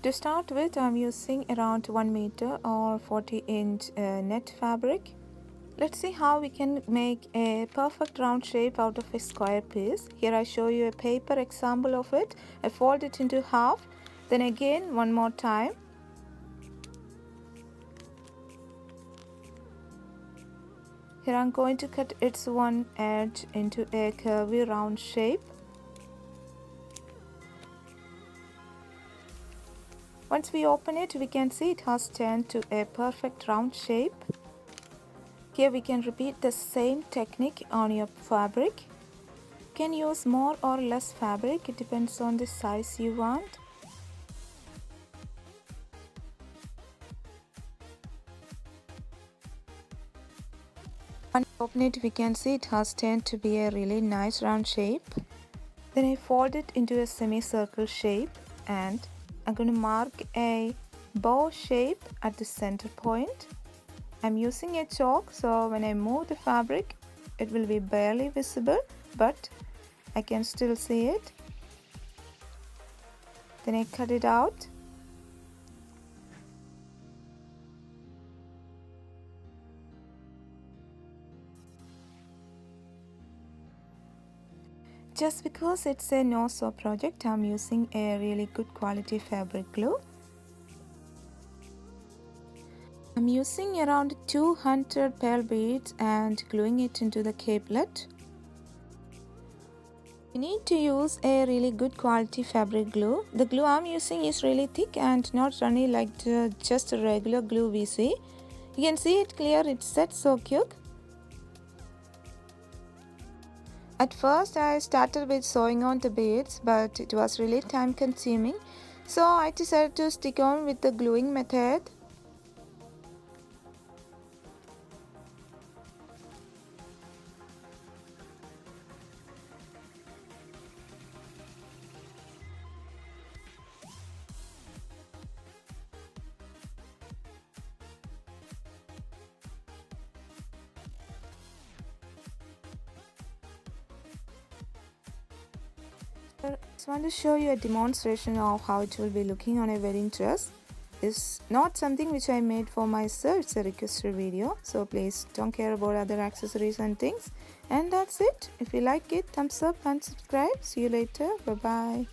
To start with, I'm using around 1 meter or 40-inch net fabric. Let's see how we can make a perfect round shape out of a square piece. Here I show you a paper example of it. I fold it into half, then again one more time. Here I'm going to cut its one edge into a curvy round shape. Once we open it, we can see it has turned to a perfect round shape. Here we can repeat the same technique on your fabric. You can use more or less fabric, it depends on the size you want. Once we open it, we can see it has turned to be a really nice round shape. Then I fold it into a semicircle shape and I'm going to mark a bow shape at the center point. I'm using a chalk, so when I move the fabric, it will be barely visible, but I can still see it. Then I cut it out. Just because it's a no sew project, I'm using a really good quality fabric glue. I'm using around 200 pearl beads and gluing it into the capelet. You need to use a really good quality fabric glue. The glue I'm using is really thick and not runny like just a regular glue we see. You can see it clear, it sets so quick. At first I started with sewing on the beads, but it was really time consuming, so I decided to stick on with the gluing method. I just want to show you a demonstration of how it will be looking on a wedding dress. It's not something which I made for myself, it's a requested video, so please don't care about other accessories and things. And that's it. If you like it, thumbs up and subscribe. See you later. Bye bye.